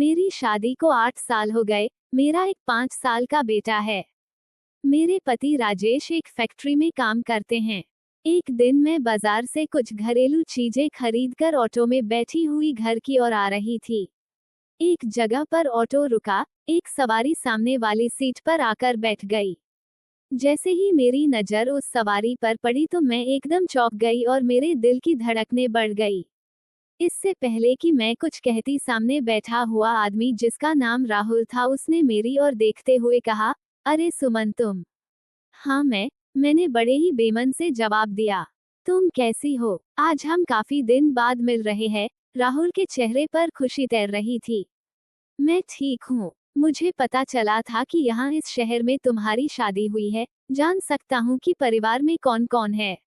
मेरी शादी को 8 साल हो गए। मेरा एक 5 साल का बेटा है। मेरे पति राजेश एक फैक्ट्री में काम करते हैं। एक दिन मैं बाजार से कुछ घरेलू चीजें खरीदकर ऑटो में बैठी हुई घर की ओर आ रही थी। एक जगह पर ऑटो रुका। एक सवारी सामने वाली सीट पर आकर बैठ गई। जैसे ही मेरी नजर उस सवारी पर पड़ी तो मैं एकदम चौंक गई और मेरे दिल की धड़कनें बढ़ गई। इससे पहले कि मैं कुछ कहती, सामने बैठा हुआ आदमी जिसका नाम राहुल था, उसने मेरी ओर देखते हुए कहा, अरे सुमन तुम। हाँ मैंने बड़े ही बेमन से जवाब दिया। तुम कैसी हो? आज हम काफी दिन बाद मिल रहे हैं। राहुल के चेहरे पर खुशी तैर रही थी। मैं ठीक हूँ। मुझे पता चला था कि यहाँ इस शहर में तुम्हारी शादी हुई है। जान सकता हूँ कि परिवार में कौन कौन है?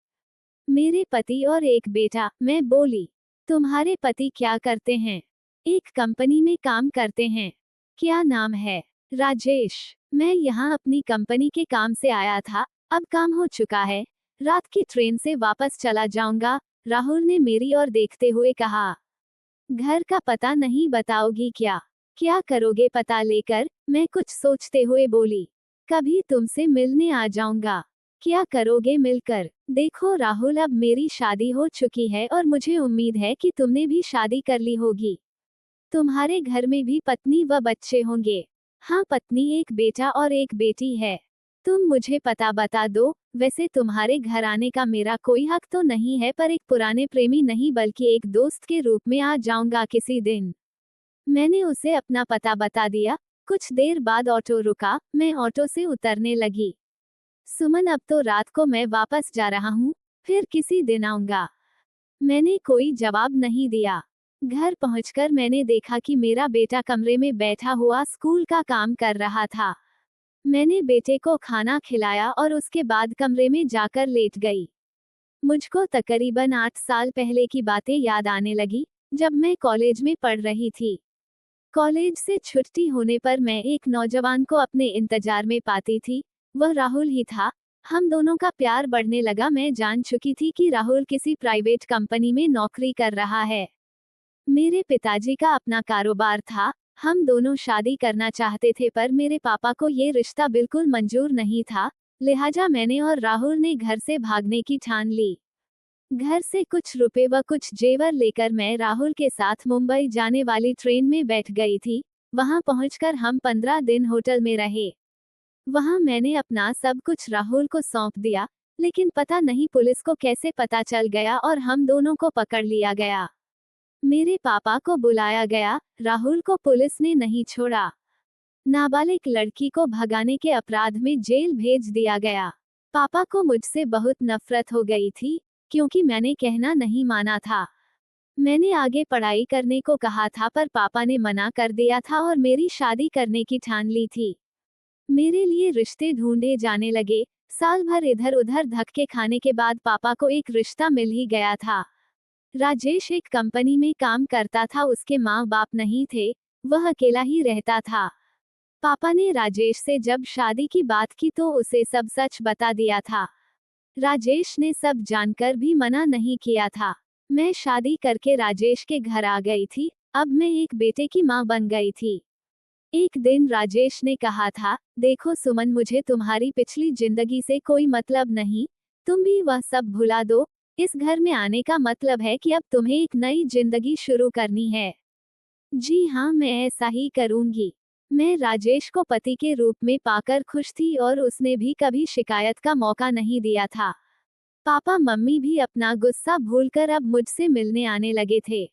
मेरे पति और एक बेटा, मैं बोली। तुम्हारे पति क्या करते हैं? एक कंपनी में काम करते हैं। क्या नाम है? राजेश। मैं यहाँ अपनी कंपनी के काम से आया था। अब काम हो चुका है। रात की ट्रेन से वापस चला जाऊंगा। राहुल ने मेरी ओर देखते हुए कहा। घर का पता नहीं बताओगी क्या? क्या करोगे पता लेकर? मैं कुछ सोचते हुए बोली। कभी तुमसे मिलने आ जाऊंगा। क्या करोगे मिलकर? देखो राहुल, अब मेरी शादी हो चुकी है और मुझे उम्मीद है कि तुमने भी शादी कर ली होगी। तुम्हारे घर में भी पत्नी व बच्चे होंगे। हाँ, पत्नी, एक बेटा और एक बेटी है। तुम मुझे पता बता दो। वैसे तुम्हारे घर आने का मेरा कोई हक तो नहीं है, पर एक पुराने प्रेमी नहीं बल्कि एक दोस्त के रूप में आ जाऊंगा किसी दिन। मैंने उसे अपना पता बता दिया। कुछ देर बाद ऑटो रुका। मैं ऑटो से उतरने लगी। सुमन, अब तो रात को मैं वापस जा रहा हूँ। फिर किसी दिन आऊंगा। मैंने कोई जवाब नहीं दिया। घर पहुंचकर मैंने देखा कि मेरा बेटा कमरे में बैठा हुआ स्कूल का काम कर रहा था। मैंने बेटे को खाना खिलाया और उसके बाद कमरे में जाकर लेट गई। मुझको तकरीबन 8 साल पहले की बातें याद आने लगी, जब मैं कॉलेज में पढ़ रही थी। कॉलेज से छुट्टी होने पर मैं एक नौजवान को अपने इंतजार में पाती थी। वह राहुल ही था। हम दोनों का प्यार बढ़ने लगा। मैं जान चुकी थी कि राहुल किसी प्राइवेट कंपनी में नौकरी कर रहा है। मेरे पिताजी का अपना कारोबार था। हम दोनों शादी करना चाहते थे, पर मेरे पापा को ये रिश्ता बिल्कुल मंजूर नहीं था। लिहाजा मैंने और राहुल ने घर से भागने की ठान ली। घर से कुछ रुपए व कुछ जेवर लेकर मैं राहुल के साथ मुंबई जाने वाली ट्रेन में बैठ गई थी। वहां पहुंचकर हम 15 दिन होटल में रहे। वहां मैंने अपना सब कुछ राहुल को सौंप दिया, लेकिन पता नहीं पुलिस को कैसे पता चल गया और हम दोनों को पकड़ लिया गया। मेरे पापा को बुलाया गया। राहुल को पुलिस ने नहीं छोड़ा। नाबालिग लड़की को भगाने के अपराध में जेल भेज दिया गया। पापा को मुझसे बहुत नफरत हो गई थी, क्योंकि मैंने कहना नहीं माना था। मैंने आगे पढ़ाई करने को कहा था, पर पापा ने मना कर दिया था और मेरी शादी करने की ठान ली थी। मेरे लिए रिश्ते ढूंढे जाने लगे। साल भर इधर उधर धक्के खाने के बाद पापा को एक रिश्ता मिल ही गया था। राजेश एक कंपनी में काम करता था। उसके माँ बाप नहीं थे। वह अकेला ही रहता था। पापा ने राजेश से जब शादी की बात की तो उसे सब सच बता दिया था। राजेश ने सब जानकर भी मना नहीं किया था। मैं शादी करके राजेश के घर आ गई थी। अब मैं एक बेटे की माँ बन गई थी। एक दिन राजेश ने कहा था, देखो सुमन, मुझे तुम्हारी पिछली जिंदगी से कोई मतलब नहीं। तुम भी वह सब भुला दो। इस घर में आने का मतलब है कि अब तुम्हें एक नई जिंदगी शुरू करनी है। जी हाँ, मैं ऐसा ही करूंगी। मैं राजेश को पति के रूप में पाकर खुश थी और उसने भी कभी शिकायत का मौका नहीं दिया था। पापा मम्मी भी अपना गुस्सा भूलकर अब मुझसे मिलने आने लगे थे।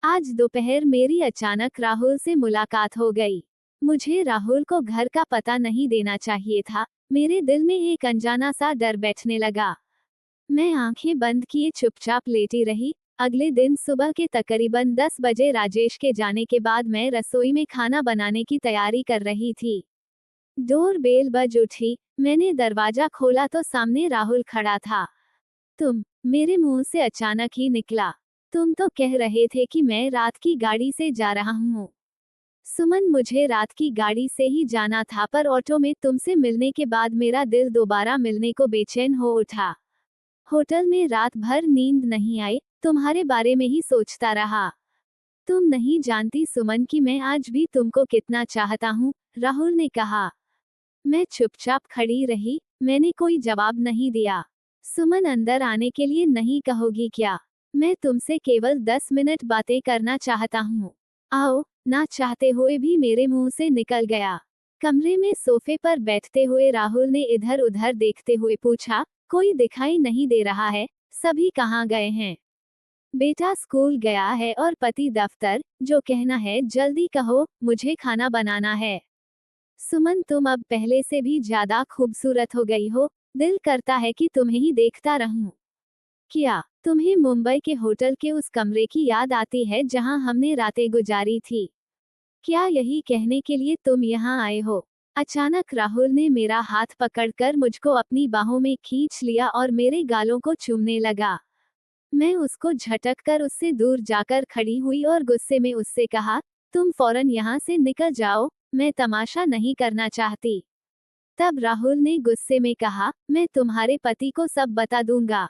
आज दोपहर मेरी अचानक राहुल से मुलाकात हो गई। मुझे राहुल को घर का पता नहीं देना चाहिए था। मेरे दिल में एक अनजाना सा डर बैठने लगा। मैं आंखें बंद किए चुपचाप लेटी रही। अगले दिन सुबह के तकरीबन 10 बजे राजेश के जाने के बाद मैं रसोई में खाना बनाने की तैयारी कर रही थी। डोर बेल बज उठी। मैंने दरवाजा खोला तो सामने राहुल खड़ा था। तुम? मेरे मुंह से अचानक ही निकला। तुम तो कह रहे थे कि मैं रात की गाड़ी से जा रहा हूँ। सुमन, मुझे रात की गाड़ी से ही जाना था, पर ऑटो में तुमसे मिलने के बाद मेरा दिल दोबारा मिलने को बेचैन हो उठा। होटल में रात भर नींद नहीं आई। तुम्हारे बारे में ही सोचता रहा। तुम नहीं जानती सुमन कि मैं आज भी तुमको कितना चाहता हूँ, राहुल ने कहा। मैं चुपचाप खड़ी रही, मैंने कोई जवाब नहीं दिया। सुमन अंदर आने के लिए नहीं कहोगी क्या? मैं तुमसे केवल 10 मिनट बातें करना चाहता हूँ। आओ, ना चाहते हुए भी मेरे मुंह से निकल गया। कमरे में सोफे पर बैठते हुए राहुल ने इधर उधर देखते हुए पूछा, कोई दिखाई नहीं दे रहा है, सभी कहाँ गए हैं? बेटा स्कूल गया है और पति दफ्तर, जो कहना है जल्दी कहो, मुझे खाना बनाना है। सुमन तुम अब पहले से भी ज्यादा खूबसूरत हो गई हो, दिल करता है कि तुम्हें ही देखता रहूं। क्या तुम्हें मुंबई के होटल के उस कमरे की याद आती है जहां हमने रातें गुजारी थी? क्या यही कहने के लिए तुम यहाँ आए हो? अचानक राहुल ने मेरा हाथ पकड़कर मुझको अपनी बाहों में खींच लिया और मेरे गालों को चूमने लगा। मैं उसको झटक कर उससे दूर जाकर खड़ी हुई और गुस्से में उससे कहा, तुम फौरन यहाँ से निकल जाओ, मैं तमाशा नहीं करना चाहती। तब राहुल ने गुस्से में कहा, मैं तुम्हारे पति को सब बता दूंगा।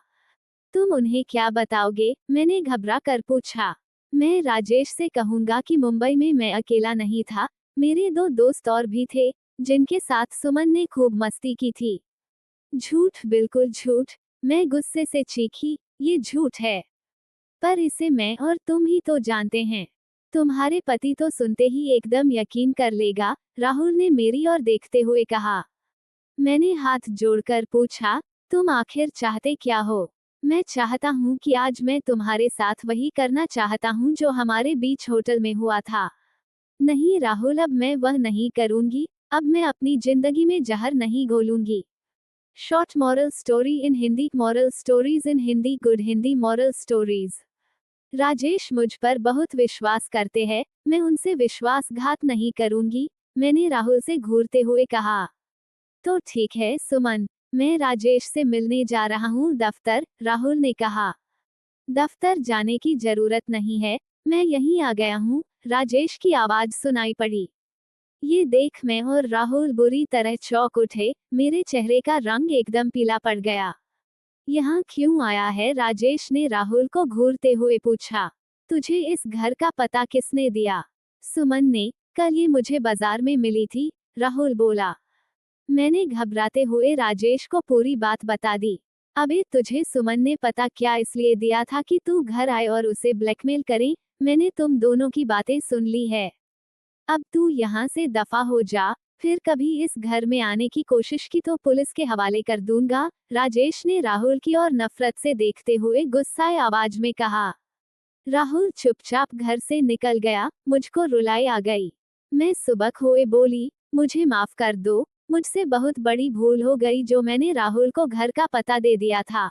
तुम उन्हें क्या बताओगे? मैंने घबरा कर पूछा। मैं राजेश से कहूंगा कि मुंबई में मैं अकेला नहीं था, मेरे 2 दोस्त और भी थे, जिनके साथ सुमन ने खूब मस्ती की थी। झूठ, बिल्कुल झूठ, मैं गुस्से से चीखी, ये झूठ है। पर इसे मैं और तुम ही तो जानते हैं। तुम्हारे पति तो सुनते ही एकदम यकीन कर लेगा, राहुल ने मेरी ओर देखते हुए कहा। मैंने हाथ जोड़कर पूछा, तुम आखिर चाहते क्या हो? मैं चाहता हूँ कि आज मैं तुम्हारे साथ वही करना चाहता हूँ जो हमारे बीच होटल में हुआ था। नहीं राहुल, अब मैं वह नहीं करूँगी, अब मैं अपनी जिंदगी में जहर नहीं घोलूंगी। Short moral story in Hindi, moral stories in Hindi, good Hindi moral stories. Rajesh मुझ पर बहुत विश्वास करते हैं, मैं उनसे विश्वासघात नहीं करूंगी, मैंने राहुल से घूरते हुए कहा। तो ठीक है सुमन, मैं राजेश से मिलने जा रहा हूँ दफ्तर, राहुल ने कहा। दफ्तर जाने की जरूरत नहीं है, मैं यहीं आ गया हूँ, राजेश की आवाज सुनाई पड़ी। ये देख मैं और राहुल बुरी तरह चौंक उठे, मेरे चेहरे का रंग एकदम पीला पड़ गया। यहाँ क्यों आया है? राजेश ने राहुल को घूरते हुए पूछा। तुझे इस घर का पता किसने दिया? सुमन ने, कल ये मुझे बाजार में मिली थी, राहुल बोला। मैंने घबराते हुए राजेश को पूरी बात बता दी। अबे तुझे सुमन ने पता क्या इसलिए दिया था कि तू घर आए और उसे ब्लैकमेल करे? मैंने तुम दोनों की बातें सुन ली है। अब तू यहाँ से दफा हो जा, फिर कभी इस घर में आने की कोशिश की तो पुलिस के हवाले कर दूंगा, राजेश ने राहुल की ओर नफरत से देखते हुए गुस्साए आवाज में कहा। राहुल चुपचाप घर से निकल गया, मुझको रुलाई आ गई। मैं सुबक हुए बोली, मुझे माफ कर दो, मुझसे बहुत बड़ी भूल हो गई जो मैंने राहुल को घर का पता दे दिया था।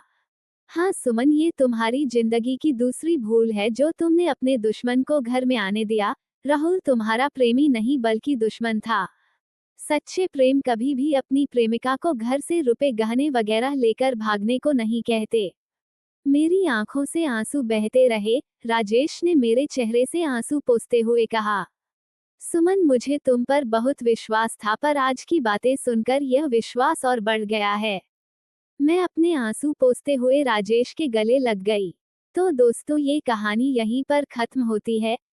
हाँ सुमन, ये तुम्हारी जिंदगी की दूसरी भूल है जो तुमने अपने दुश्मन को घर में आने दिया। राहुल तुम्हारा प्रेमी नहीं बल्कि दुश्मन था। सच्चे प्रेम कभी भी अपनी प्रेमिका को घर से रुपए गहने वगैरह लेकर भागने को नहीं कहते। मेरी आंखों से आंसू बहते रहे, राजेश ने मेरे चेहरे से आंसू पोंछते हुए कहा। सुमन, मुझे तुम पर बहुत विश्वास था, पर आज की बातें सुनकर यह विश्वास और बढ़ गया है। मैं अपने आंसू पोंछते हुए राजेश के गले लग गई। तो दोस्तों, ये कहानी यहीं पर खत्म होती है।